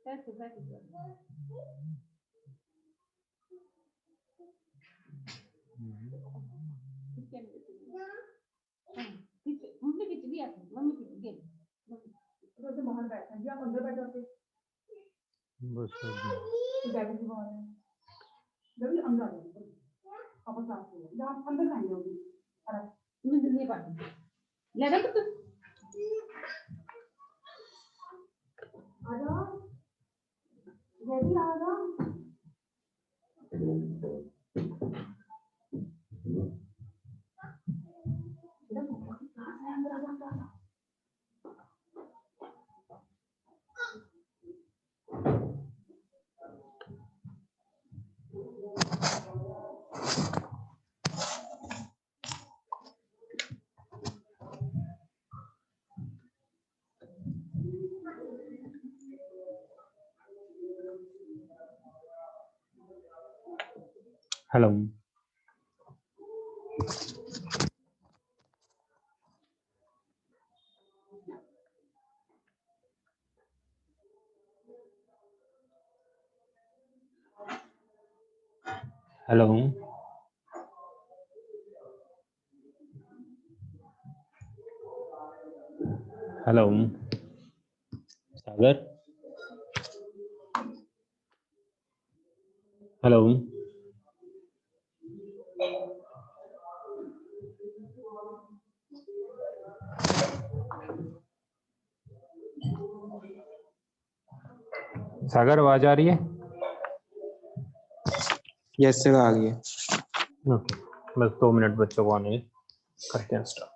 बाहर बैठा जी, आप अंदर बैठो बस जल्दी अंदर आ जाओ, पापा साथ में जहाँ अंदर खाएंगे होगी मुझे नहीं पाती ले रहा तो आ जाओ जल्दी आ जाओ हेलो हेलो हेलो सागर हेलो सागर आवाज आ रही है? यस सर आ गई है। ओके बस 2 मिनट बच्चों को आने करते हैं स्टार्ट।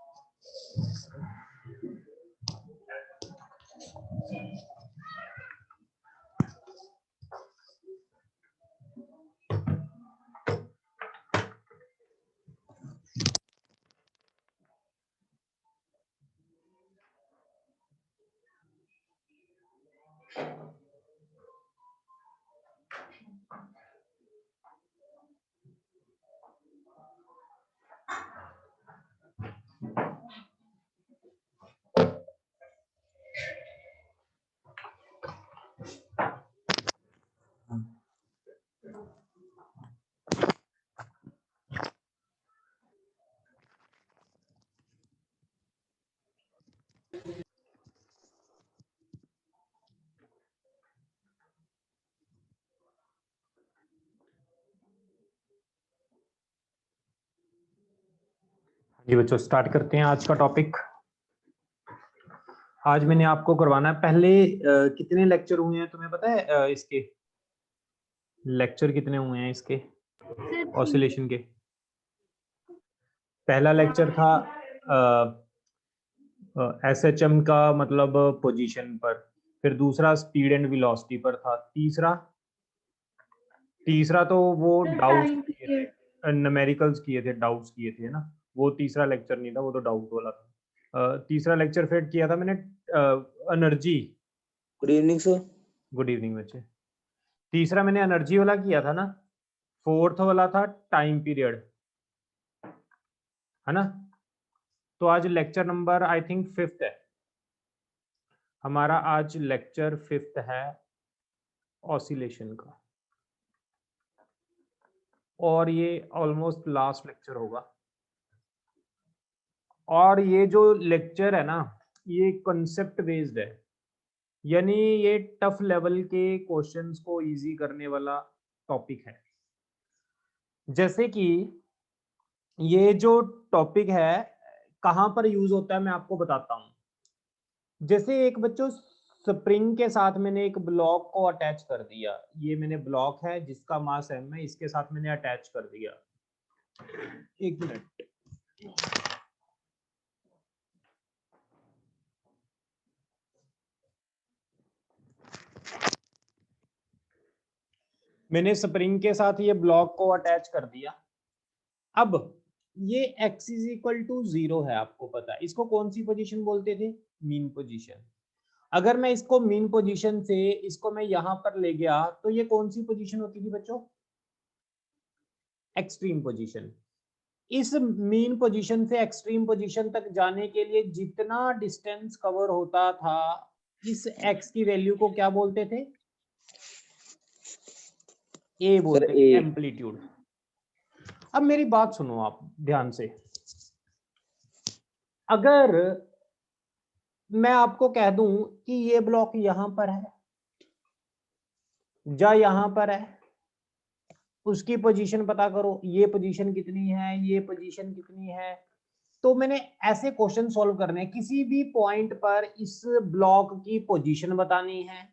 जी बच्चों स्टार्ट करते हैं आज का टॉपिक। आज मैंने आपको करवाना है पहले कितने लेक्चर हुए हैं तुम्हें पता है? इसके लेक्चर कितने हुए हैं इसके ऑसिलेशन के? पहला लेक्चर था एसएचएम का मतलब पोजीशन पर, फिर दूसरा स्पीड एंड वेलोसिटी पर था, तीसरा तो वो डाउट्स किए थे, न्यूमेरिकल्स किए थे, डाउट्स किए थे ना, वो तीसरा लेक्चर नहीं था, वो तो डाउट वाला था। तीसरा लेक्चर फिर किया था मैंने energy. Good evening sir. Good evening बच्चे। तीसरा मैंने एनर्जी वाला किया था ना। फोर्थ वाला था टाइम पीरियड, है ना। तो आज lecture number I think 5th है हमारा। आज लेक्चर 5th है ऑसिलेशन का, और ये ऑलमोस्ट लास्ट लेक्चर होगा। और ये जो लेक्चर है ना, ये कंसेप्ट बेस्ड है, यानी ये टफ लेवल के क्वेश्चंस को इजी करने वाला टॉपिक है। जैसे कि ये जो टॉपिक है कहाँ पर यूज होता है मैं आपको बताता हूँ। जैसे एक बच्चों स्प्रिंग के साथ मैंने एक ब्लॉक को अटैच कर दिया, ये मैंने ब्लॉक है जिसका मास m है, इसके साथ मैंने अटैच कर दिया। एक मिनट, मैंने स्प्रिंग के साथ ये ब्लॉक को अटैच कर दिया। अब ये x इज इक्वल टू 0 है, आपको पता है इसको कौन सी पोजीशन बोलते थे? Mean position. अगर मैं इसको मीन पोजीशन से इसको मैं यहां पर ले गया तो ये कौन सी पोजीशन होती थी बच्चों? Extreme position. इस मीन पोजीशन से एक्सट्रीम पोजीशन तक जाने के लिए जितना डिस्टेंस कवर होता था, इस x की वैल्यू को क्या बोलते थे? ए बोलते हैं A। एम्पलीट्यूड। अब मेरी बात सुनो आप ध्यान से, अगर मैं आपको कह दूं कि ये ब्लॉक यहां पर है या यहां पर है, उसकी पोजीशन पता करो, ये पोजीशन कितनी है, ये पोजीशन कितनी है। तो मैंने ऐसे क्वेश्चन सॉल्व करने हैं, किसी भी पॉइंट पर इस ब्लॉक की पोजीशन बतानी है,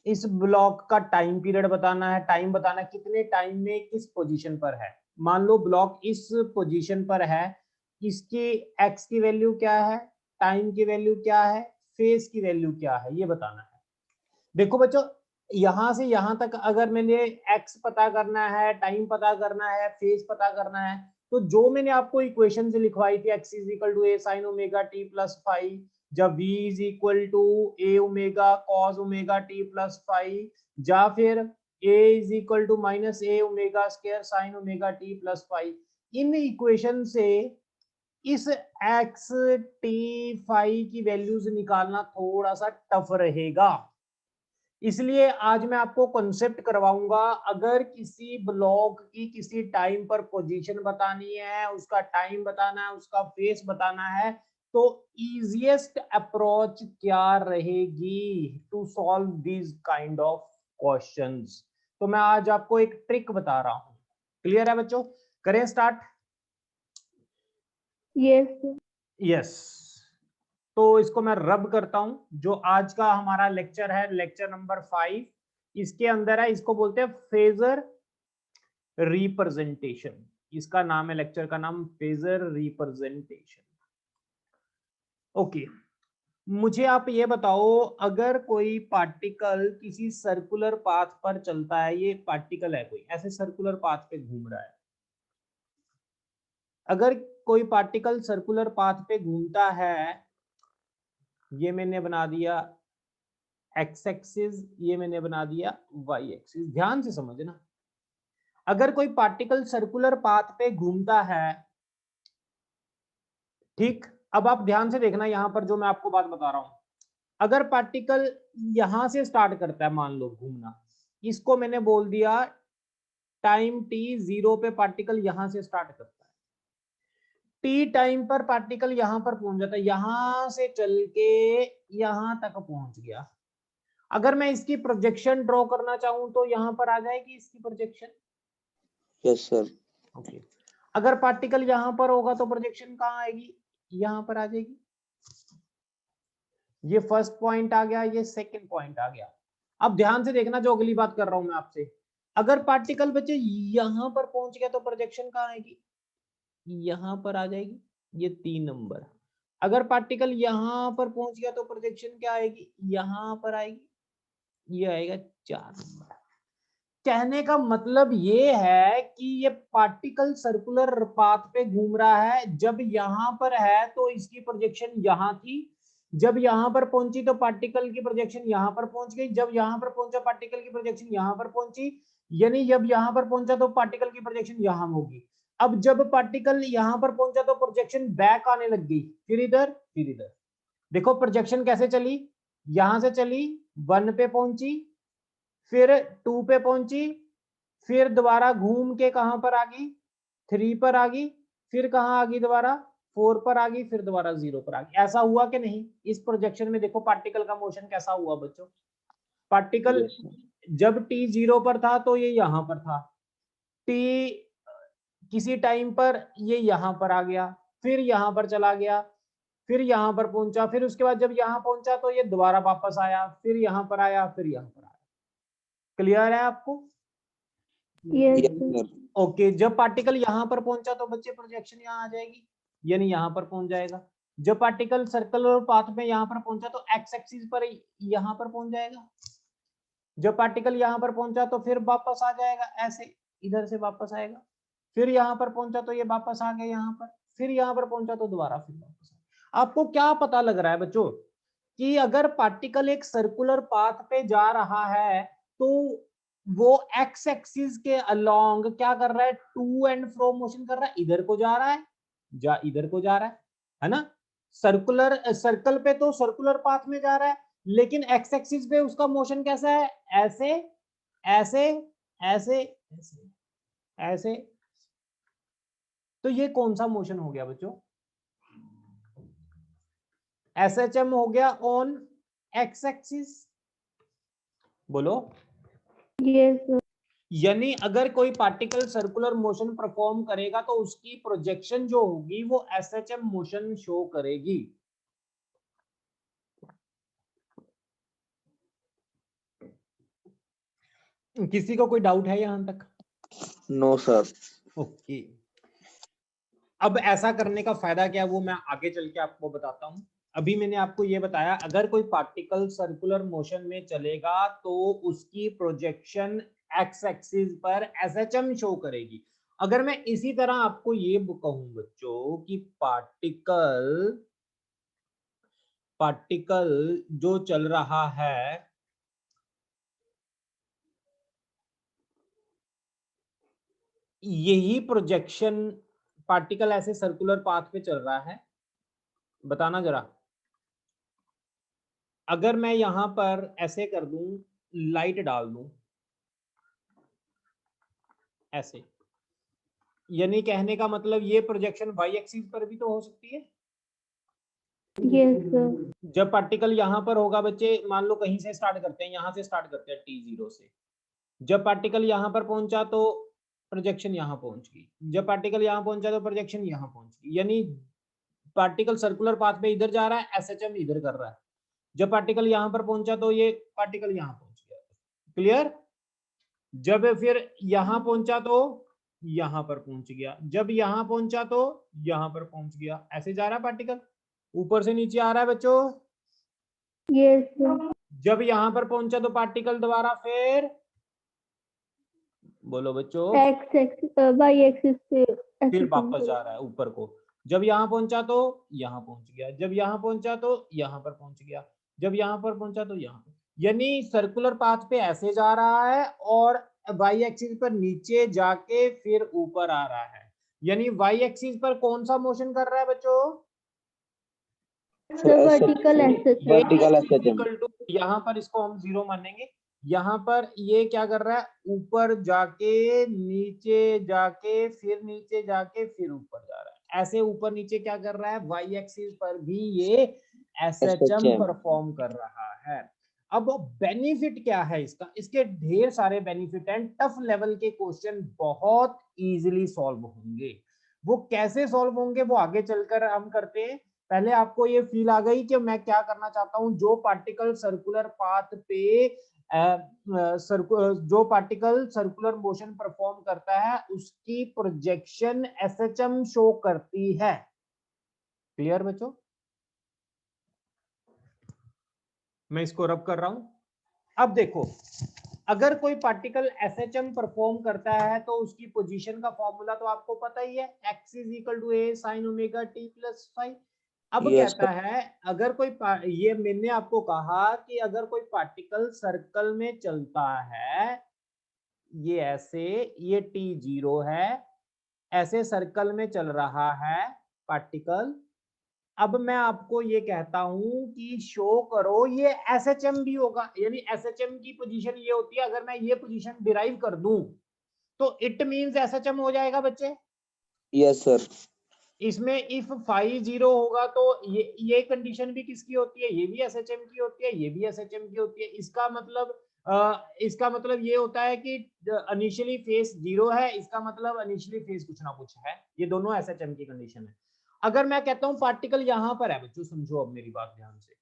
इस ब्लॉक का टाइम पीरियड बताना है, टाइम बताना है कितने टाइम में किस पोजीशन पर है। मान लो ब्लॉक इस पोजीशन पर है, इसकी एक्स की वैल्यू क्या है, टाइम की वैल्यू क्या है, फेज की वैल्यू क्या है, ये बताना है। देखो बच्चों, यहां से यहां तक अगर मैंने एक्स पता करना है, टाइम पता करना है, फेज पता करना है, तो जो मैंने आपको इक्वेशन से लिखवाई थी, x is equal to A sine omega T plus five, जब v is equal to A omega cos omega T plus five, या फिर a is equal to minus A omega square sine omega T plus five, इन equation से इस x t five की values निकालना थोड़ा सा टफ रहेगा। इसलिए आज मैं आपको कॉन्सेप्ट करवाऊंगा, अगर किसी ब्लॉक की किसी टाइम पर पोजीशन बतानी है, उसका टाइम बताना है, उसका फेस बताना है, तो इजीएस्ट अप्रोच क्या रहेगी to solve this kind of questions. तो मैं आज आपको एक ट्रिक बता रहा हूं। क्लियर है बच्चों? करें स्टार्ट? यस। तो इसको मैं रब करता हूं। जो आज का हमारा लेक्चर है, लेक्चर नंबर 5, इसके अंदर है, इसको बोलते हैं फेजर रिप्रेजेंटेशन। इसका नाम है, लेक्चर का नाम फेजर रिप्रेजेंटेशन। ओके, मुझे आप ये बताओ, अगर कोई पार्टिकल किसी सर्कुलर पाथ पर चलता है, ये पार्टिकल है कोई ऐसे सर्कुलर पाथ पे घूम रहा है, अगर कोई पार्टिकल सर्कुलर पाथ पे घूमता है, ये मैंने बना दिया एक्स एक्सिस, ये मैंने बना दिया वाई एक्सिस। ध्यान से समझना, अगर कोई पार्टिकल सर्कुलर पाथ पे घूमता है, ठीक, अब आप ध्यान से देखना यहां पर जो मैं आपको बात बता रहा हूं, अगर पार्टिकल यहां से स्टार्ट करता है, मान लो घूमना, इसको मैंने बोल दिया टाइम टी 0 पे पार्टिकल यहां से स्टार्ट करता है, टी टाइम पर पार्टिकल यहां पर पहुंच जाता है, यहां से चल के यहां तक पहुंच गया। अगर मैं इसकी प्रोजेक्शन ड्रॉ करना चाहूं तो यहां पर आ जाएगी इसकी प्रोजेक्शन। Yes sir. ओके, अगर पार्टिकल यहां पर होगा तो प्रोजेक्शन कहां आएगी, यहां पर आ जाएगी। ये फर्स्ट पॉइंट आ गया, ये सेकंड पॉइंट आ गया। अब ध्यान से देखना जो अगली बात कर रहा हूं मैं आपसे, अगर पार्टिकल बच्चे यहां पर पहुंच गया तो प्रोजेक्शन कहां आएगी, यहां पर आ जाएगी, ये 3 नंबर। अगर पार्टिकल यहां पर पहुंच गया तो प्रोजेक्शन क्या आएगी, यहां पर आएगी, ये आएगा 4 नंबर। कहने का मतलब ये है कि ये पार्टिकल सर्कुलर पाथ पे घूम रहा है, जब यहां पर है तो इसकी प्रोजेक्शन यहां थी, जब यहां पर पहुंची तो पार्टिकल की प्रोजेक्शन यहां पर पहुंच गई, जब यहां पर पहुंचा पार्टिकल की प्रोजेक्शन यहां पर पहुंची, यानी जब यहां पर पहुंचा तो पार्टिकल की प्रोजेक्शन यहां होगी। अब जब पार्टिकल यहां पर पहुंचा तो प्रोजेक्शन बैक आने लग गई, फिर इधर फिर इधर। देखो प्रोजेक्शन कैसे चली, यहां से चली, 1 पे पहुंची, फिर 2 पे पहुंची, फिर दोबारा घूम के कहां पर आ गई, 3 पर आ गई, फिर कहां आ गई दोबारा, 4 पर आ गई, फिर दोबारा 0 पर आ गई। ऐसा हुआ कि नहीं? इस प्रोजेक्शन में देखो पार्टिकल का मोशन कैसा हुआ बच्चों। Particle yes sir. जब t 0 पर था तो ये यहां पर था, t किसी टाइम पर ये यहां पर आ गया, फिर यहां पर चला गया, फिर यहां पर पहुंचा, फिर उसके बाद जब यहां पहुंचा तो ये दोबारा वापस आया, फिर यहां पर आया, फिर यहां पर आया। क्लियर है आपको? Yes sir. ओके, जब पार्टिकल यहां पर पहुंचा तो बच्चे प्रोजेक्शन यहां आ जाएगी, यानी यहां पर पहुंच जाएगा। जब पार्टिकल सर्कल और पाथ में यहां पर पहुंचा तो एक्स एक्सिस पर यहां पर पहुंच जाएगा। जब पार्टिकल यहां पर पहुंचा तो फिर वापस आ जाएगा, ऐसे इधर से वापस आएगा, फिर यहां पर पहुंचा तो ये वापस आ गया यहां पर, फिर यहां पर पहुंचा तो दोबारा फिर वापस आ। आपको क्या पता लग रहा है बच्चों कि अगर पार्टिकल एक सर्कुलर पाथ पे जा रहा है तो वो एक्स एक्सिस के अलोंग क्या कर रहा है, टू एंड फ्रो मोशन कर रहा है, इधर को जा रहा है, इधर को जा रहा है ना। सर्कुलर सर्कल पे तो सर्कुलर पाथ में जा रहा है, लेकिन एक्स एक्सिस पे उसका मोशन कैसा है, ऐसे ऐसे ऐसे ऐसे ऐसे। तो ये कौन सा मोशन हो गया बच्चों? SHM हो गया ऑन एक्स एक्सिस। बोलो। Yes, sir. यानी अगर कोई पार्टिकल सर्कुलर मोशन परफॉर्म करेगा तो उसकी प्रोजेक्शन जो होगी वो SHM मोशन शो करेगी। किसी को कोई डाउट है यहां तक? No, sir. ओके। अब ऐसा करने का फायदा क्या है वो मैं आगे चल के आपको बताता हूं। अभी मैंने आपको ये बताया अगर कोई पार्टिकल सर्कुलर मोशन में चलेगा तो उसकी प्रोजेक्शन एक्स एक्सिस पर SHM शो करेगी। अगर मैं इसी तरह आपको ये कहूं बच्चों कि पार्टिकल जो चल रहा है यही प्रोजेक्शन, पार्टिकल ऐसे सर्कुलर पाथ पे चल रहा है, बताना जरा। अगर मैं यहां पर ऐसे कर दूं, लाइट डाल दूं ऐसे, यानी कहने का मतलब ये प्रोजेक्शन वाई एक्सिस पर भी तो हो सकती है। Yes, sir. जब पार्टिकल यहां पर होगा बच्चे, मान लो कहीं से स्टार्ट करते हैं, यहां से स्टार्ट करते हैं t0 से, जब पार्टिकल यहां पर पहुंचा तो प्रोजेक्शन यहां पहुंच गई, जब पार्टिकल यहां पहुंचा तो प्रोजेक्शन यहां पहुंच गई, यानी पार्टिकल सर्कुलर पाथ पे इधर जा रहा है, SHM इधर कर रहा है। जब पार्टिकल यहां पर पहुंचा तो ये पार्टिकल यहां पहुंच गया। क्लियर? जब फिर यहां पहुंचा तो यहां पर पहुंच गया, जब यहां पहुंचा तो यहां पर पहुंच गया, ऐसे जा रहा है पार्टिकल, ऊपर से नीचे आ रहा है बच्चों। Yes, sir. जब यहां पर पहुंचा तो पार्टिकल दोबारा फिर, बोलो बच्चों, X axis, Y axis से फिर SHM वापस को. जा रहा है ऊपर को। जब यहां पहुंचा तो यहां पहुंच गया, जब यहां पहुंचा तो यहां पर पहुंच गया, जब यहां पर पहुंचा तो यहां पर, यानी सर्कुलर पाथ पे ऐसे जा रहा है और वाई एक्सिस पर नीचे जाके फिर ऊपर आ रहा है। यानी वाई एक्सिस पर कौन सा मोशन कर रहा है बच्चों? The vertical ये SHM. इक्वल टू, यहाँ पर इसको हम 0 मानेंगे, यहाँ पर ये क्या कर रहा है, ऊपर जाके नीचे जाके फिर नीचे जाके फिर ऊपर जा रहा है, ऐसे ऊपर नीचे क्या कर रहा है, वाई एक्सिस पर भी ये SHM SHM. परफॉर्म कर रहा है। अब बेनिफिट क्या है इसका? इसके ढेर सारे बेनिफिट हैं, टफ लेवल के क्वेश्चन बहुत इजीली सॉल्व होंगे। वो कैसे सॉल्व होंगे वो आगे चलकर हम करते हैं। पहले आपको ये फील आ गई कि मैं क्या करना चाहता हूं। जो पार्टिकल सर्कुलर पाथ पे जो पार्टिकल सर्कुलर मोशन परफॉर्म करता है उसकी प्रोजेक्शन SHM शो करती है। क्लियर बच्चों? मैं इसको रब कर रहा हूं। अब देखो, अगर कोई पार्टिकल SHM परफॉर्म करता है तो उसकी पोजीशन का फॉर्मूला तो आपको पता ही है, x is equal to a sin omega t plus 5। अब Yes, कहता है अगर कोई ये मैंने आपको कहा कि अगर कोई पार्टिकल सर्कल में चलता है, ये ऐसे, ये t0 है, ऐसे सर्कल में चल रहा है पार्टिकल। अब मैं आपको ये कहता हूं कि शो करो ये SHM भी होगा, यानी SHM की पोजीशन ये होती है, अगर मैं ये पोजीशन डिराइव कर दूं तो इट मींस SHM हो जाएगा बच्चे। yes, sir. इसमें इफ फाई 0 होगा तो ये कंडीशन भी किसकी होती है, ये भी SHM की होती है, ये भी SHM की होती है। इसका मतलब ये होता है कि इनिशियली फेस 0 है, इसका मतलब इनिशियली फेस कुछ ना कुछ है, ये दोनों SHM की कंडीशन है। अगर मैं कहता हूं पार्टिकल यहां पर है बच्चों, समझो अब मेरी बात ध्यान से,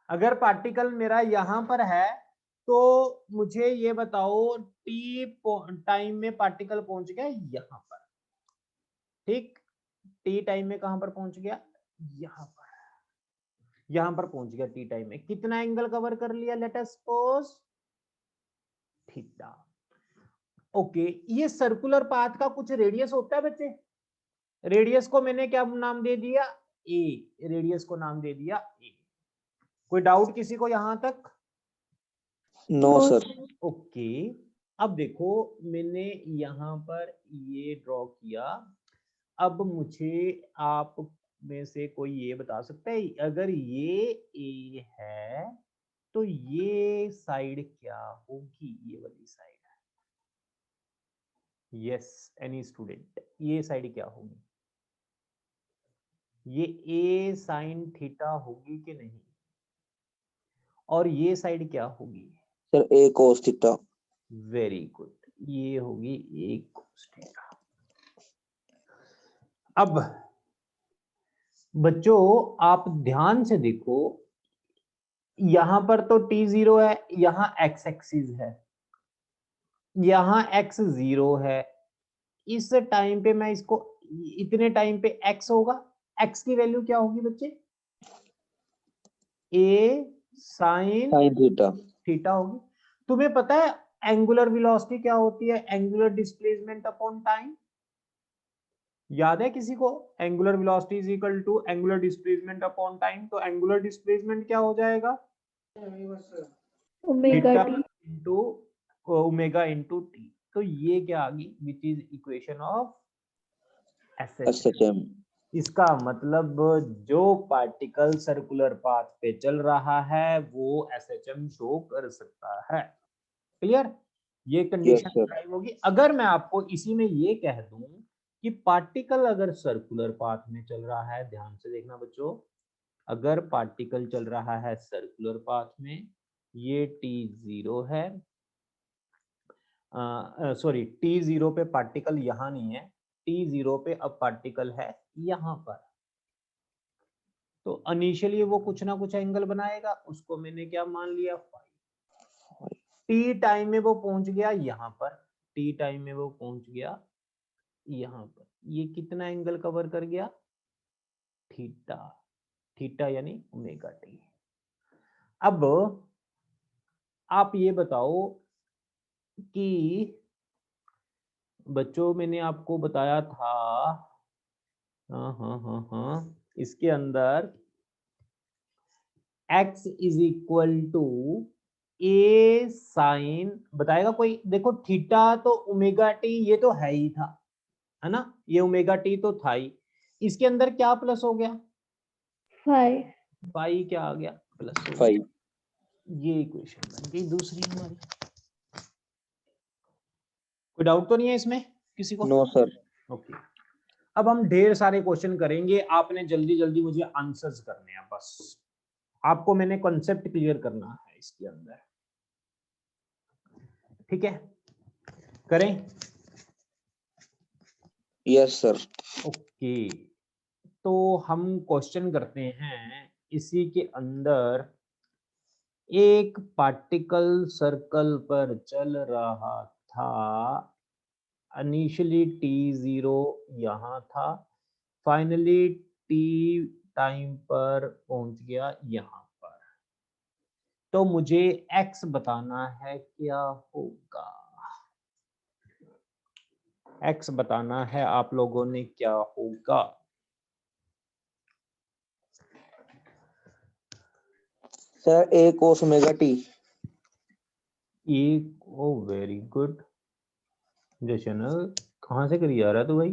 अगर पार्टिकल मेरा यहां पर है तो मुझे ये बताओ टी टाइम में पार्टिकल पहुंच गया यहां पर, ठीक, टी टाइम में कहां पर पहुंच गया, यहां पर, यहां पर पहुंच गया टी टाइम में, कितना एंगल कवर कर लिया, let us suppose theta. Okay, ये सर्कुलर पाथ का कुछ रेडियस होता है बच्चे, रेडियस को मैंने क्या नाम दे दिया, ए, रेडियस को नाम दे दिया ए। कोई डाउट किसी को यहां तक? No, sir. ओके, अब देखो मैंने यहां पर ये ड्रॉ किया। अब मुझे आप में से कोई ये बता सकता है, अगर ये ए है तो ये साइड क्या होगी, ये वाली साइड यस एनी स्टूडेंट, ये साइड क्या होगी? ये ए साइन थीटा होगी कि नहीं? और ये साइड क्या होगी? सर ए cos थीटा। वेरी गुड, ये होगी ए cos थीटा। अब बच्चों आप ध्यान से देखो, यहां पर तो t0 है, यहां x एक्सिस है, यहां x 0 है। इस टाइम पे मैं इसको, इतने टाइम पे x होगा, x की वैल्यू क्या होगी बच्चे? a sine sin theta. Theta होगी। तुम्हें पता है एंगुलर वेलोसिटी क्या होती है? Angular displacement upon time. याद है किसी को? Angular velocity is equal to angular displacement upon time. तो एंगुलर डिस्प्लेसमेंट क्या हो जाएगा? Omega theta T. Into omega into T. तो ये क्या आ गई? Which is equation of SHM. SHM. इसका मतलब जो पार्टिकल सर्कुलर पाथ पे चल रहा है वो एसएचएम शो कर सकता है। क्लियर? ये कंडीशन यस सर। ड्राइव होगी। अगर मैं आपको इसी में ये कह दूं कि पार्टिकल अगर सर्कुलर पाथ में चल रहा है, ध्यान से देखना बच्चों, अगर पार्टिकल चल रहा है सर्कुलर पाथ में, ये t0 है, सॉरी t0 पे पार्टिकल यहां नहीं है, t0 पे अब पार्टिकल है यहां पर। तो इनिशियली वो कुछ ना कुछ एंगल बनाएगा, उसको मैंने क्या मान लिया? फाई। टी टाइम में वो पहुंच गया यहाँ पर, टी टाइम में वो पहुंच गया यहाँ पर, ये कितना एंगल कवर कर गया? थीटा। थीटा यानी ओमेगा टी। अब आप ये बताओ कि बच्चों मैंने आपको बताया था, हाँ, इसके अंदर x is equal to A sine, बताएगा कोई? देखो थीटा तो ओमेगा टी ये तो है ही था, है ना, ये ओमेगा टी तो था ही। इसके अंदर क्या प्लस हो गया? फाइव। पाई क्या आ गया? प्लस हो गया। फाइव। ये इक्वेशन बन गई दूसरी हमारी। कोई डाउट तो नहीं है इसमें किसी को? No sir. ओके। अब हम ढेर सारे क्वेश्चन करेंगे, आपने जल्दी जल्दी मुझे आंसर्स करने हैं बस। आपको मैंने कॉन्सेप्ट क्लियर करना है इसके अंदर, ठीक है? करें? Yes sir. ओके, तो हम क्वेश्चन करते हैं। इसी के अंदर एक पार्टिकल सर्कल पर चल रहा था, इनिशियली t0 यहाँ था, फाइनली t टाइम पर पहुंच गया यहाँ पर। तो मुझे x बताना है, क्या होगा? x बताना है आप लोगों ने, क्या होगा? सर ए cos ओमेगा टी। एक, ओ वेरी गुड जशन, कहाँ से करी जा रहा है तू भाई?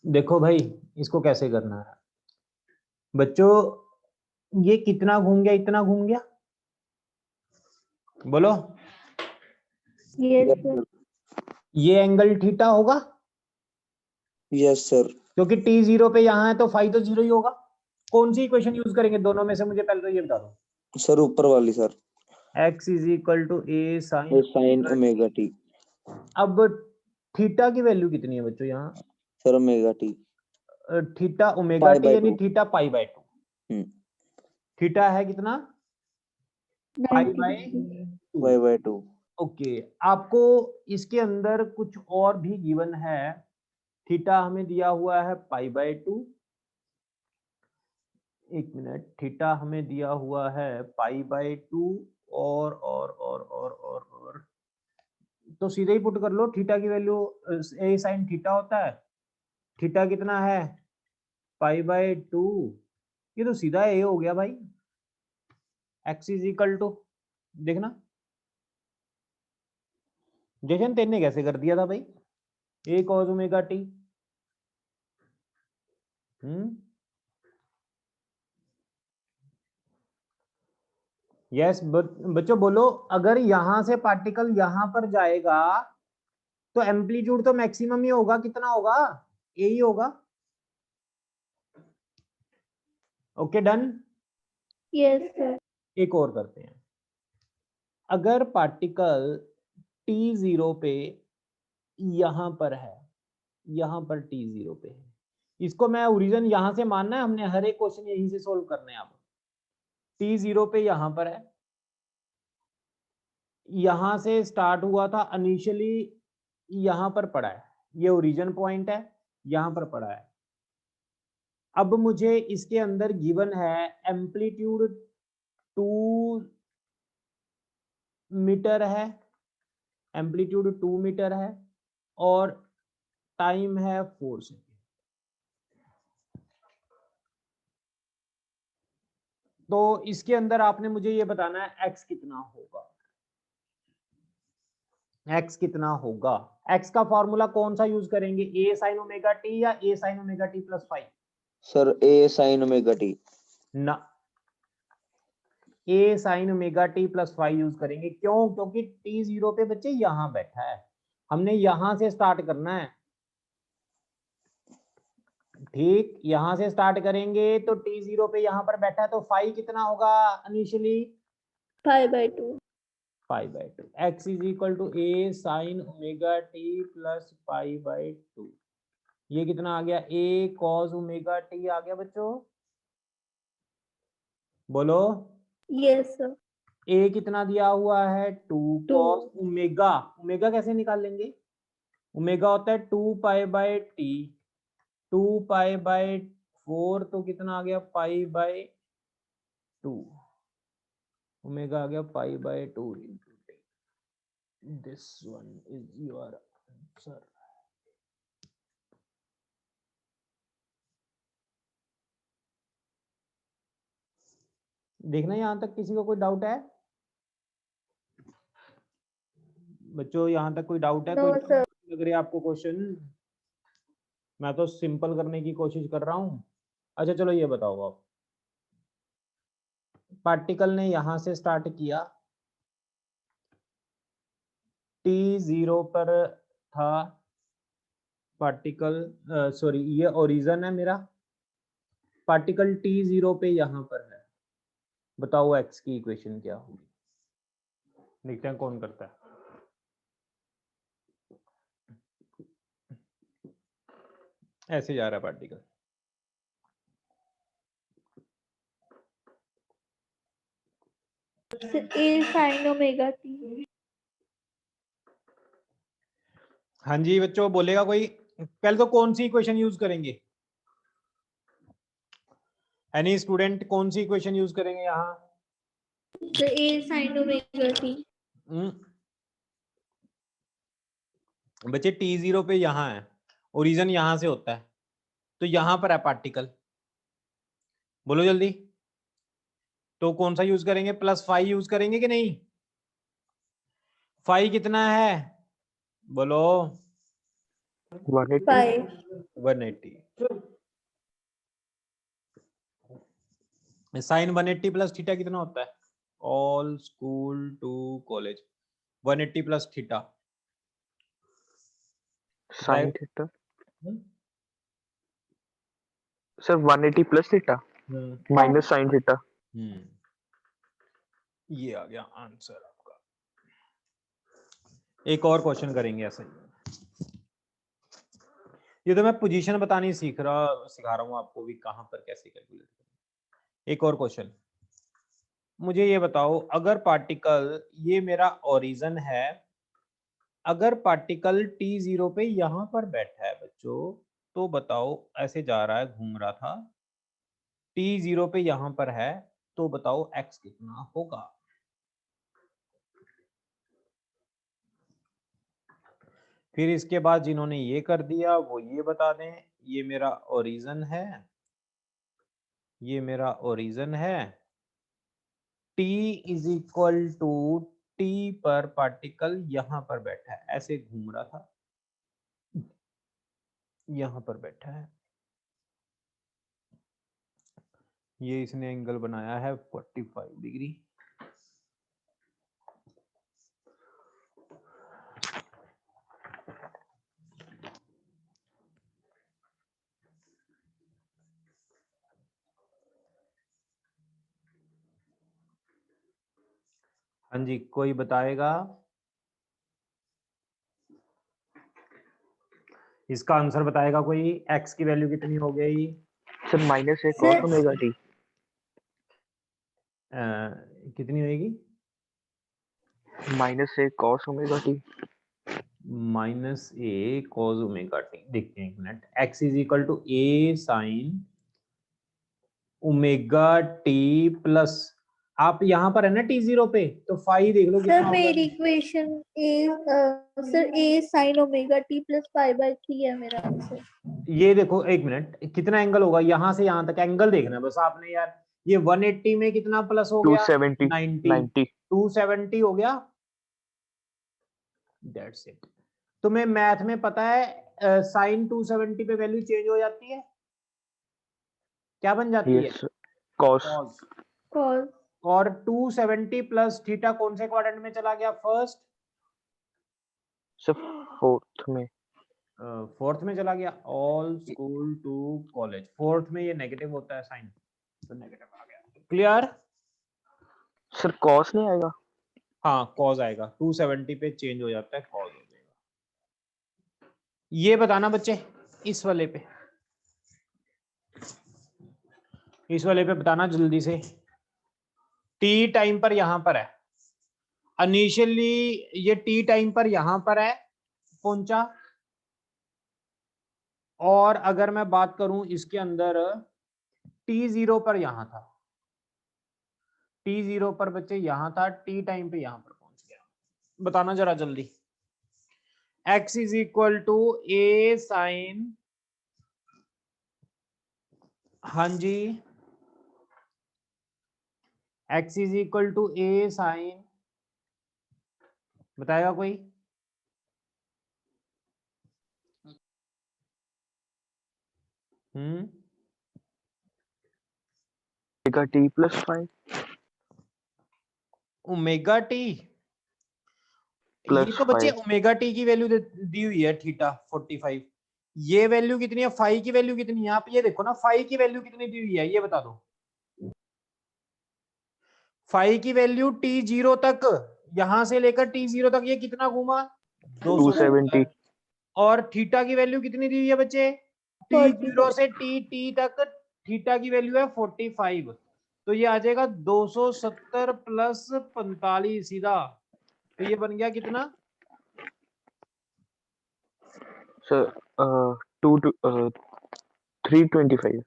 देखो भाई, इसको कैसे करना है बच्चों? ये कितना घूम गया? इतना घूम गया, बोलो। Yes sir. ये एंगल थीटा होगा, यस सर। क्योंकि t0 पे यहाँ है तो फाई तो जीरो ही होगा। कौन सी इक्वेशन यूज करेंगे दोनों में से? मुझे पहले तो ये बता दो। सर ऊपर वाली sir. x is equal to A A sine omega T. अब थीटा की वैल्यू कितनी है बच्चों यहाँ? Sir omega T. Theta omega pi T by यानी two. Theta pi by 2। Theta है कितना? पाई बाय 2। बाय 2। ओके, आपको इसके अंदर कुछ और भी गिवन है। थीटा हमें दिया हुआ है पाई बाय 2। एक मिनट, थीटा हमें दिया हुआ है पाई बाय 2, और तो सीधे ही पुट कर लो। थीटा की वैल्यू ए साइन थीटा होता है। थीटा कितना है? पाई बाय 2। ये तो सीधा ए हो गया भाई। एक्स इज इक्वल टू, देखना जशन तेने कैसे कर दिया था भाई? ए कॉस ओमेगा टी। यस बच्चों बोलो, अगर यहां से पार्टिकल यहां पर जाएगा तो एम्पलीट्यूड तो मैक्सिमम ही होगा, कितना होगा, ए ही होगा। Okay done. Yes sir. एक और करते हैं, अगर पार्टिकल t0 पे यहां पर है, यहां पर t0 पे है, इसको मैं ओरिजिन यहां से मानना है, हमने हर एक क्वेश्चन यहीं से सोल्व करने हैं। अब t0 पे यहां पर है, यहां से स्टार्ट हुआ था इनिशियली, यहां पर पड़ा है, ये ओरिजिन पॉइंट है, यहां पर पड़ा है। अब मुझे इसके अंदर गिवन है एम्पलीट्यूड 2 मीटर है, एम्पलीट्यूड 2 मीटर है और टाइम है 4 सेकेंड। तो इसके अंदर आपने मुझे ये बताना है x कितना होगा, x कितना होगा। x का फॉर्मूला कौन सा यूज करेंगे, a sin ओमेगा t या a sin omega t plus 5? Sir A sine omega T. ना, a sin omega t plus 5 use करेंगे। क्यों? क्योंकि t0 पे बच्चे यहां बैठा है, हमने यहां से स्टार्ट करना है। ठीक, यहां से स्टार्ट करेंगे तो t0 पे यहां पर बैठा है, तो 5 कितना होगा initially, 5/2। 5/2। x is equal to a sin omega t plus 5/2। ये कितना आ गया, a cos ओमेगा t आ गया बच्चों, बोलो। Yes sir. a कितना दिया हुआ है, 2 2। cos ओमेगा, ओमेगा कैसे निकाल लेंगे, ओमेगा होता है 2 पाई/t, 2 पाई/4 तो कितना आ गया, पाई/2, ओमेगा आ गया पाई/2 into t। This one is your answer. देखना यहां तक किसी को कोई डाउट है बच्चों, यहां तक कोई डाउट है, नो कोई सर। लग रही है आपको क्वेश्चन? मैं तो सिंपल करने की कोशिश कर रहा हूं। अच्छा चलो ये बताओ, आप पार्टिकल ने यहां से स्टार्ट किया, t0 पर था पार्टिकल, सॉरी ये ओरिजिन है मेरा, पार्टिकल t0 पे यहां पर है, बताओ x की इक्वेशन क्या होगी। देखते हैं कौन करता है। ऐसे जा रहा है पार्टिकल, ए साइन ओमेगा टी। हाँ जी बच्चों, बोलेगा कोई? पहले तो कौन सी इक्वेशन यूज करेंगे, एनी स्टूडेंट कौन सी इक्वेशन यूज करेंगे यहाँ? ए साइन ओमेगा टी। बच्चे t0 पे यहाँ है, ओरिजिन यहां से होता है, तो यहां पर है पार्टिकल, बोलो जल्दी। तो कौन सा यूज करेंगे, +5 यूज करेंगे कि नहीं? 5 कितना है, बोलो। 5। 180। साइन 180 प्लस थीटा कितना होता है, all school to college, 180 plus theta sine theta sir 180 plus theta minus sine theta. ये आ गया आंसर आपका। एक और क्वेश्चन करेंगे ऐसा ही, ये तो मैं पोजीशन बतानी सिखा रहा हूँ आपको भी, कहां पर कैसे कैलकुलेट करें। एक और क्वेश्चन, मुझे ये बताओ, अगर पार्टिकल, ये मेरा ओरिजिन है, अगर पार्टिकल t0 पे यहां पर बैठा है बच्चों, तो बताओ, ऐसे जा रहा है, घूम रहा था, t0 पे यहां पर है, तो बताओ x कितना होगा। फिर इसके बाद जिन्होंने ये कर दिया वो ये बता दें, ये मेरा ओरिजिन है, ये मेरा ओरिजिन है, t is equal to t पर पार्टिकल यहां पर बैठा है, ऐसे घूम रहा था, यहां पर बैठा है, ये इसने एंगल बनाया है 45 डिग्री, हाँ जी, कोई बताएगा? इसका आंसर बताएगा कोई? x की वैल्यू कितनी हो गई? Sir minus a Sir, cos omega t. कितनी होगी? Minus a cos omega t. Minus a cos omega t. देखते हैं एक minute. x is equal to A sine omega T plus, आप यहाँ पर है ना t0 पे, तो फाई देख लो sir, कितना होगा। मेरी equation sir a sin omega t plus pi by 3 है मेरा आंसर। ये देखो एक मिनट, कितना एंगल होगा यहाँ से यहाँ तक? एंगल देखना है बस आपने यार। ये 180 में कितना प्लस हो गया? 270 90। 90। 270 हो गया। That's it. तुम्हें मैथ में पता है साइन 270 पे वैल्यू चेंज हो जाती है, क्या बन जाती है? Yes cos. कॉस। cos और 270 प्लस थीटा कौन से क्वाड्रेंट में चला गया? फर्स्ट। सर फोर्थ में। फोर्थ में चला गया। All school to college, fourth में ये नेगेटिव होता है साइन, तो नेगेटिव आ गया। क्लियर? सर कॉस नहीं आएगा? हाँ कॉज आएगा, 270 पे चेंज हो जाता है, कॉज हो जाएगा। ये बताना बच्चे, इस वाले पे, इस वाले पे बताना जल्दी से। टी टाइम पर यहां पर है, इनिशियली ये टी टाइम पर यहां पर है पहुंचा, और अगर मैं बात करूं इसके अंदर t0 पर यहां था, t0 पर बच्चे यहां था, टी टाइम पे यहां पर पहुंच गया। बताना जरा जल्दी। x is equal to A sine, हाँ जी, x is equal to A sine, बताएगा कोई? Omega T plus 5 omega t, ये प्लस तो बच्चे 5। ओमेगा टी की वैल्यू दी हुई है थीटा 45। ये वैल्यू कितनी है? फाई की वैल्यू कितनी है? आप ये देखो ना, फाई की वैल्यू कितनी दी हुई है, ये बता दो। फाई की वैल्यू t0 तक, यहां से लेकर t0 तक ये कितना घूमा? 270। 270। और थीटा की वैल्यू कितनी दी हुई है बच्चे? t0 से t तक थीटा की वैल्यू है 45, तो ये आ जाएगा 270 प्लस 45 सीधा, तो ये बन गया कितना? सर 325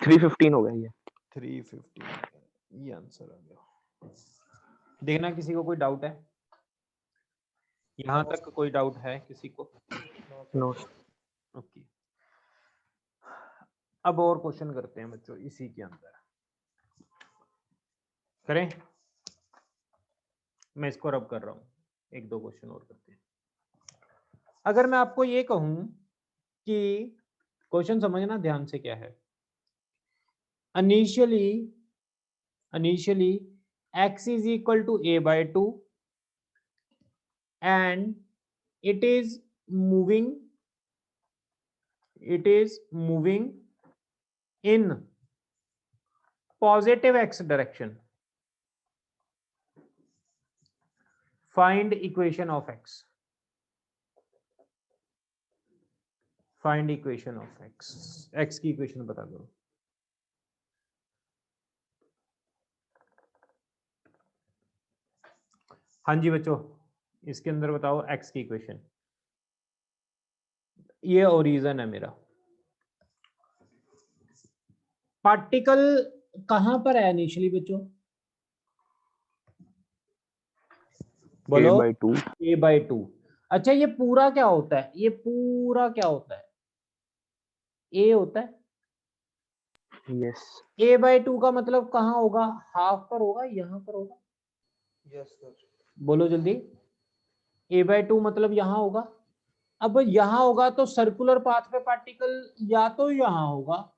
315 हो गया ये। 350, ये आंसर आ गया। देखना किसी को कोई डाउट है? यहाँ तक कोई डाउट है किसी को? नो। ओके, अब और क्वेश्चन करते हैं बच्चों इसी के अंदर। करें? मैं इसको रब कर रहा हूँ, एक दो क्वेश्चन और करते हैं। अगर मैं आपको ये कहूं कि क्वेश्चन समझना ध्यान से क्या है। Initially x is equal to a by 2 and it is moving in positive x direction. Find equation of x. Find equation of x. x की इक्वेशन बता दो। हाँ जी बच्चों, इसके अंदर बताओ x की इक्वेशन। ये ओरिजिन है मेरा। पार्टिकल कहां पर है इनिशियली बच्चों? बोलो। a/2। अच्छा, ये पूरा क्या होता है? ये पूरा क्या होता है? a होता है। यस। a/2 का मतलब कहाँ होगा? हाफ पर होगा, यहाँ पर होगा? Yes sir. बोलो जल्दी। a/2 मतलब यहाँ होगा। अब यहाँ होगा तो सर्कुलर पाथ पे पार्टिकल या तो यहाँ होगा,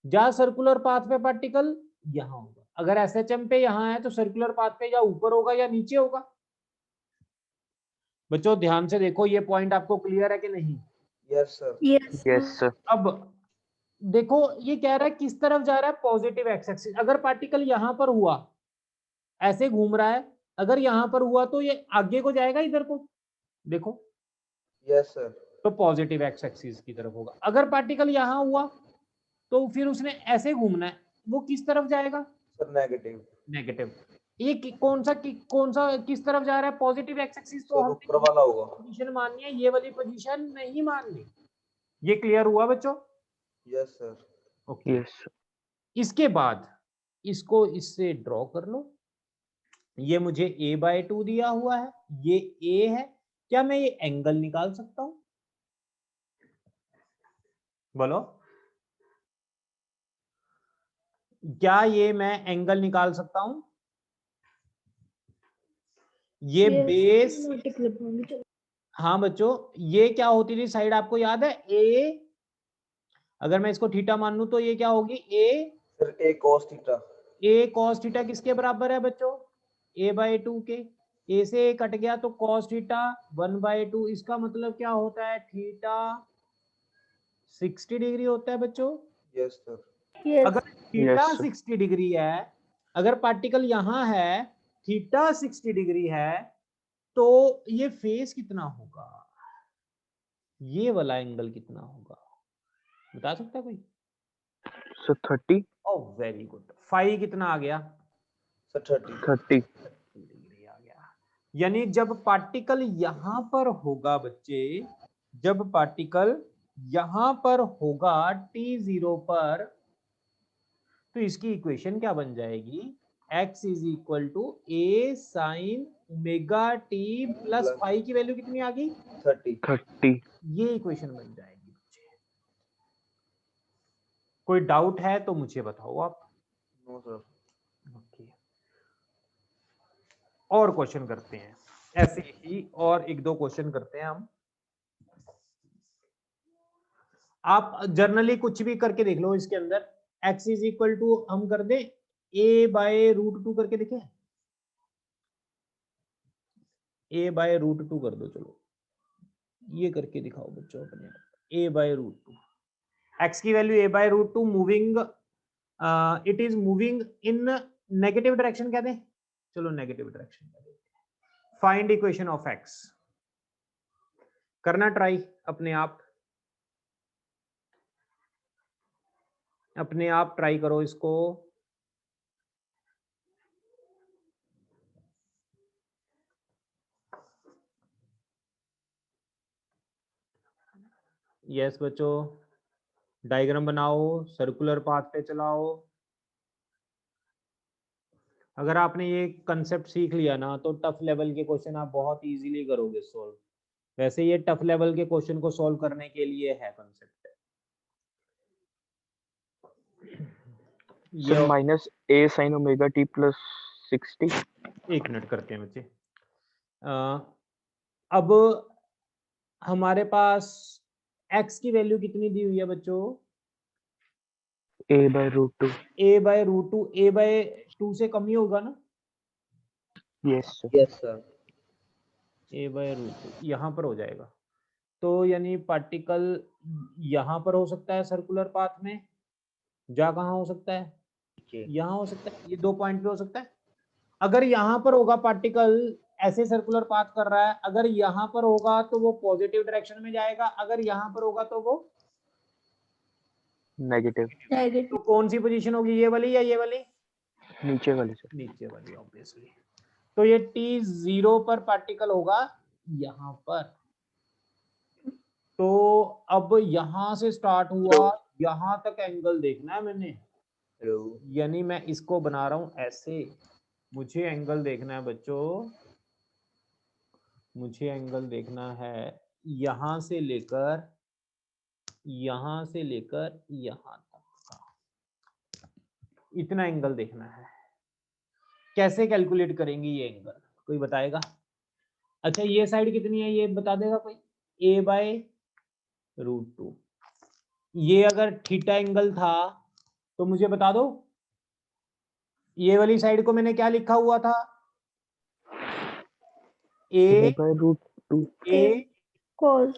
या सर्कुलर पाथ पे पार्टिकल यहाँ होगा। अगर SHM पे यहाँ है तो सर्कुलर पाथ पे या ऊपर होगा या नीचे होगा। बच्चों ध्यान से देखो, ये पॉइंट आपको क्लियर है कि नहीं? Yes sir. yes yes sir. अब देखो, ये कह रहा है किस तरफ जा रहा है? Positive x axis. अगर पार्टिकल यहां पर हुआ, ऐसे घूम रहा है, अगर यहाँ पर हुआ तो ये आगे को जाएगा इधर को, देखो Yes, sir. तो पॉजिटिव एक्स एक्सिस की तरफ होगा। अगर पार्टिकल यहाँ हुआ तो फिर उसने ऐसे घूमना है, वो किस तरफ जाएगा? Sir, negative. नेगेटिव। ये कौन सा किस तरफ जा रहा है? Positive x axis. तो Sir, ऊपर वाला होगा। पोजीशन माननी है, ये वाली पोजीशन नहीं माननी। ये क्लियर हुआ बच्चों? Yes, sir. ओके। Yes. इसके बाद इसको इससे ड्रॉ कर लो। ये मुझे a/2 दिया हुआ है, ये a है। क्या मैं ये एंगल निकाल सकता हूं? बोलो, क्या ये मैं एंगल निकाल सकता हूं? ये बेस, हाँ बच्चों, ये क्या होती थी साइड आपको याद है? a, अगर मैं इसको थीटा मान लूं तो ये क्या होगी? Sir, A cos theta. a cos theta किसके बराबर है बच्चों? a/2 के। a से a कट गया तो cos थीटा 1/2। इसका मतलब क्या होता है? थीटा 60 डिग्री होता है बच्चों। Yes, sir. Yes. अगर थीटा Yes, sir. 60 डिग्री है, अगर पार्टिकल यहां है, थीटा 60 डिग्री है, तो ये फेस कितना होगा? ये वाला एंगल कितना होगा? बता सकता है कोई? So 30. Oh very good. Phi कितना आ गया? Sir, 30. 30. डिग्री आ गया। यानी जब पार्टिकल यहां पर होगा बच्चे, जब पार्टिकल यहां पर होगा t0 पर, तो इसकी इक्वेशन क्या बन जाएगी? x is equal to a sine omega t plus phi की वैल्यू कितनी आ गई? 30. 30. ये इक्वेशन बन जाएगी बच्चे। कोई डाउट है तो मुझे बताओ आप। No, sir. ओके, और क्वेश्चन करते हैं ऐसे ही, और एक दो क्वेश्चन करते हैं हम। आप जर्नली कुछ भी करके देख लो इसके अंदर। x इज इक्वल टू हम कर दे a/√2 करके देखें। a/√2 कर दो, चलो ये करके दिखाओ बच्चों अपने आप। a/√2, x की value a/√2, moving it is moving in negative direction कह दें, चलो नेगेटिव डायरेक्शन कह दें। फाइंड इक्वेशन ऑफ x, करना ट्राई अपने आप ट्राई करो इसको। यस बच्चों, डायग्राम बनाओ, सर्कुलर पाथ पे चलाओ। अगर आपने ये कंसेप्ट सीख लिया ना तो टफ लेवल के क्वेश्चन आप बहुत इजीली करोगे सॉल्व। वैसे ये टफ लेवल के क्वेश्चन को सॉल्व करने के लिए है concept. So minus a sin omega t plus 60. एक मिनट करते हैं बच्चे। अब हमारे पास x की वैल्यू कितनी दी हुई है बच्चों? a/√2. a/√2, a/2 से कम ही होगा ना? Yes, sir. Yes, sir. a/√2 यहाँ पर हो जाएगा। तो यानी पार्टिकल यहाँ पर हो सकता है सर्कुलर पाथ में, जा कहाँ हो सकता है? यहाँ हो सकता है, ये 2 पॉइंट पे हो सकता है। अगर यहाँ पर होगा पार्टिकल ऐसे सर्कुलर पाथ कर रहा है, अगर यहाँ पर होगा तो वो पॉजिटिव डायरेक्शन में जाएगा, अगर यहाँ पर होगा तो वो Negative. तो कौन सी पोजीशन होगी? ये वाली या ये वाली? नीचे वाले sir. नीचे वाली ऑब्वियसली। तो ये t0 पर पार्टिकल होगा यहाँ पर। तो अब यहाँ से स्टार्ट हुआ, यहाँ तक एंगल देखना है मैंने। Hello. यानी मैं इसको बना रहा हूं ऐसे, मुझे एंगल देखना है बच्चों, मुझे एंगल देखना है यहां से लेकर यहाँ तक का, इतना एंगल देखना है। कैसे कैलकुलेट करेंगे ये एंगल, कोई बताएगा? अच्छा ये साइड कितनी है ये बता देगा कोई? a/√2। ये अगर थीटा एंगल था तो मुझे बता दो, ये वाली साइड को मैंने क्या लिखा हुआ था? a/√2. a Cos.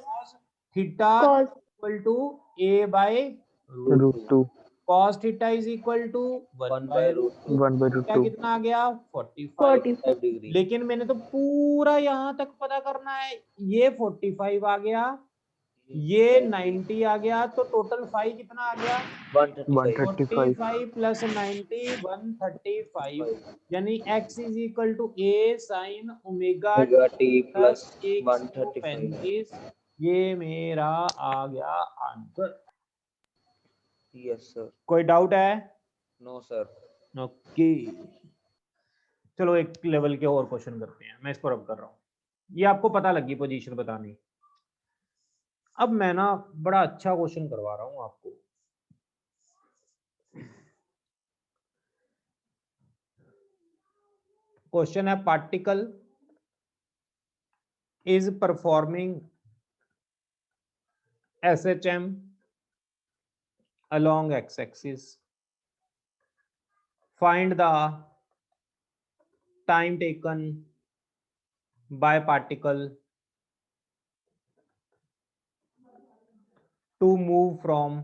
Theta Cos. Equal to a/√2। √2. cos theta is equal to 1 by root 2। 1/√2 क्या कितना आ गया 45। 45 डिग्री। लेकिन मैंने तो पूरा यहाँ तक पता करना है। ये 45 आ गया, ये 90 आ गया, तो टोटल फाई कितना आ गया 135 45 प्लस 90 135, यानी x is equal to a sine omega omega T plus plus 135। 135। ये मेरा आ गया आंसर। Yes sir. कोई डाउट है? No sir. ओके, चलो एक लेवल के और क्वेश्चन करते हैं। मैं इसको रब कर रहा हूँ। ये आपको पता लगी पोजीशन बतानी। अब मैं ना बड़ा अच्छा क्वेश्चन करवा रहा हूँ आपको। क्वेश्चन है particle is performing SHM along x-axis. Find the time taken by particle to move from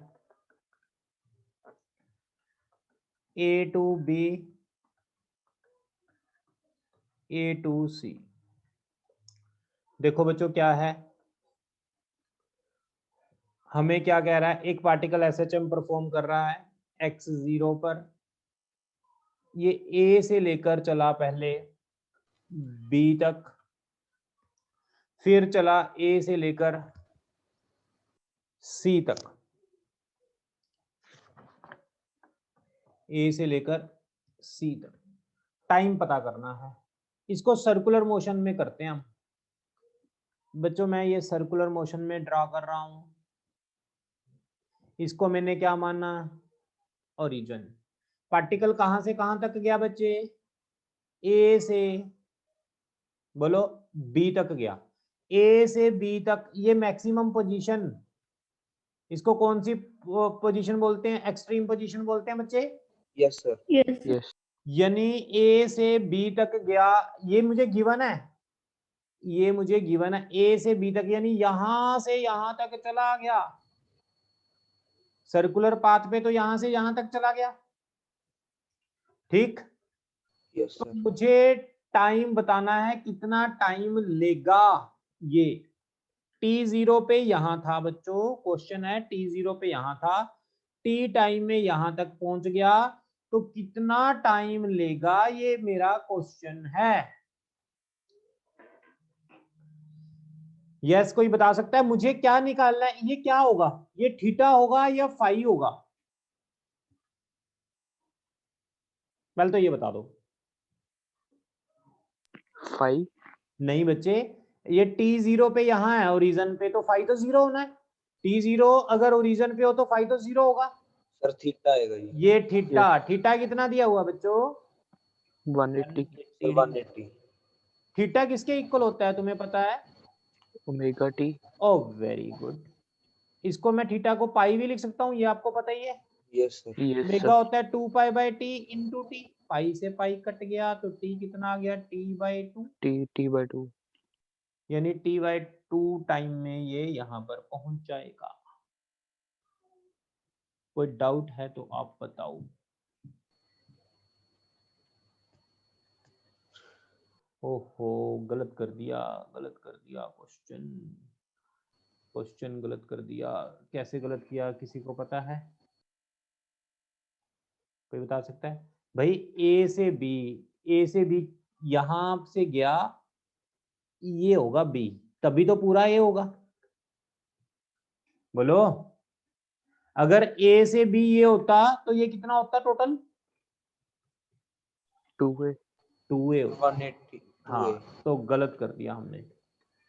A to B, A to C. देखो बच्चों क्या है, हमें क्या कह रहा है, एक पार्टिकल SHM परफॉर्म कर रहा है x0 पर। ये A से लेकर चला पहले B तक, फिर चला A से लेकर C तक, A से लेकर C तक। टाइम पता करना है। इसको सर्कुलर मोशन में करते हैं हम। बच्चों मैं ये सर्कुलर मोशन में ड्रा कर रहा हूं। इसको मैंने क्या माना, ओरिजिन। पार्टिकल कहां से कहां तक गया बच्चे, ए से बोलो बी तक गया। ए से बी तक ये मैक्सिमम पोजीशन, इसको कौन सी पोजीशन बोलते हैं, एक्सट्रीम पोजीशन बोलते हैं बच्चे। Yes sir. yes यस यानी ए से बी तक गया, ये मुझे गिवन है, ये मुझे गिवन है ए से बी तक, यानी यहां से यहां तक चला गया। सर्कुलर पाथ पे तो यहां से यहां तक चला गया, ठीक। यस तो सर। मुझे टाइम बताना है कितना टाइम लेगा ये। t0 पे यहां था बच्चों, क्वेश्चन है t0 पे यहां था, t टाइम में यहां तक पहुंच गया, तो कितना टाइम लेगा ये मेरा क्वेश्चन है। यस कोई बता सकता है मुझे क्या निकालना है, ये क्या होगा, ये थीटा होगा या फाई होगा, पहले तो ये बता दो। 5 नहीं बच्चे, ये t0 पे यहां है ओरिजिन पे, तो फाई तो जीरो होना है। t0 अगर ओरिजिन पे हो तो फाई तो जीरो होगा। सर थीटा आएगा ये थीटा, थीटा कितना दिया हुआ बच्चों 180 सर 180। थीटा किसके इक्वल होता है तुम्हें पता है? Omega T. ओह वेरी गुड। इसको मैं थीटा को पाई भी लिख सकता हूँ, ये आपको पता ही है। Yes sir. Yes omega sir. होता है 2π/t इंटू टी, पाई से पाई कट गया तो t कितना आ गया t/2, t/2 यानी t/2 टाइम में ये यहाँ पर पहुंच जाएगा। कोई डाउट है तो आप बताओ। ओहो गलत कर दिया, गलत कर दिया क्वेश्चन, क्वेश्चन गलत कर दिया। कैसे गलत किया किसी को पता है, कोई बता सकता है? भाई ए से बी, ए से बी यहां से गया, ये होगा बी, तभी तो पूरा ए होगा। बोलो अगर ए से बी ये होता तो ये कितना होता टोटल 2a 2a होता। 180। हाँ तो गलत कर दिया हमने,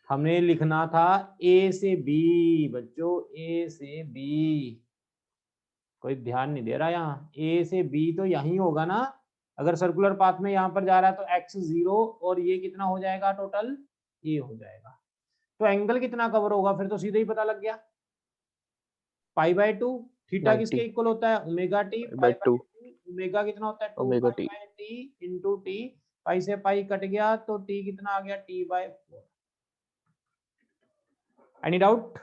हमने लिखना था ए से बी बच्चों, ए से बी। कोई ध्यान नहीं दे रहा यहाँ, ए से बी तो यही होगा ना। अगर सर्कुलर पाथ में यहाँ पर जा रहा है तो x0 और ये कितना हो जाएगा टोटल ए हो जाएगा। तो एंगल कितना कवर होगा फिर तो सीधे ही पता लग गया, π/2। थीटा 90 किसके इक्वल होता है ओमेगा टी, /2 ओमेगा कितना होता है omega T 2π/t into T, pi से पाई कट गया तो टी कितना आ गया t/4। Any doubt?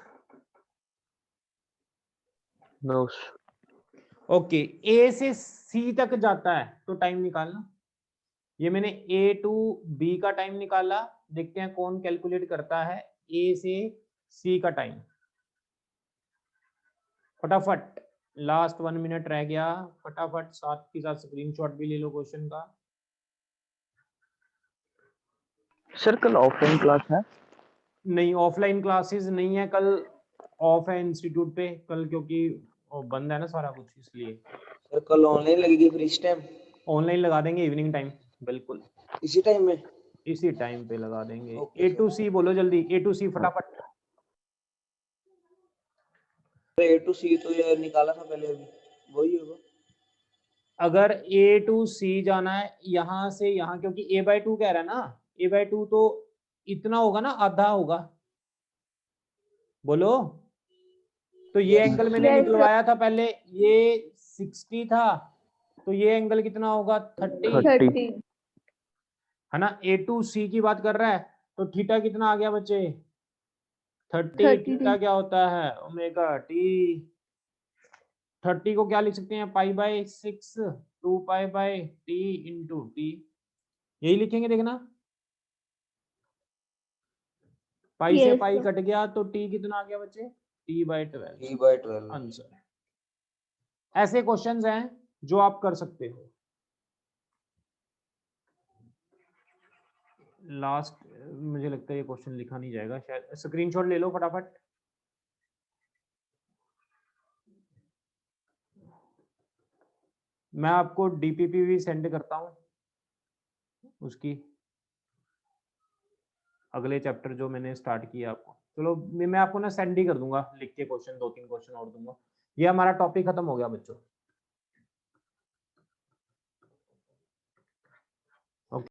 No okay, A से सी तक जाता है तो टाइम निकालना। ये मैंने ए टू बी का टाइम निकाला, देखते हैं कौन कैलकुलेट करता है ए से सी का टाइम। फटाफट, लास्ट 1 मिनट रह गया, फटाफट साथ के साथ स्क्रीनशॉट भी ले लो क्वेश्चन का। सर कल ऑफलाइन क्लास है? नहीं, ऑफलाइन क्लासेस नहीं है कल, ऑफ है इंस्टीट्यूट पे कल, क्योंकि बंद है ना सारा कुछ, इसलिए। सर कल ऑनलाइन लगेगी फिर इस टाइम? ऑनलाइन लगा देंगे इवनिंग टाइम, बिल्कुल इसी टाइम में? इसी टाइम पे लगा देंगे। Okay, ए टू सी बोलो जल्दी, ए टू सी फटाफट। ए टू सी तो यार निकाला था पहले, अभी वही होगा। अगर ए टू सी जाना है यहाँ से यहाँ, क्योंकि ए बाई टू कह रहा है ना, ए बाई टू तो इतना होगा ना, आधा होगा, बोलो। तो ये Yes, एंगल मैंने Yes, sir. निकलवाया था पहले, ये 60 था, तो ये एंगल कितना होगा, 30 30. है ना। ए टू सी की बात कर रहा है, तो थीटा कितना आ गया बच्चे, 30। 30 थीटा क्या होता है, ओमेगा टी। 30 को क्या लिख सकते हैं, pi by 6, 2 pi by T into T, यही लिखेंगे। देखना, पाई से Yes, पाई sir. कट गया तो टी कितना आ गया बच्चे, t by 12 t by 12। Answer. ऐसे क्वेश्चंस हैं जो आप कर सकते हो। लास्ट मुझे लगता है ये क्वेश्चन लिखा नहीं जाएगा शायद, स्क्रीनशॉट ले लो फटाफट। मैं आपको डीपीपी भी सेंड करता हूँ उसकी, अगले चैप्टर जो मैंने स्टार्ट किया आपको। चलो मैं आपको ना सेंड ही कर दूंगा लिख के क्वेश्चन, 2-3 क्वेश्चन और दूंगा। ये हमारा टॉपिक खत्म हो गया बच्चों।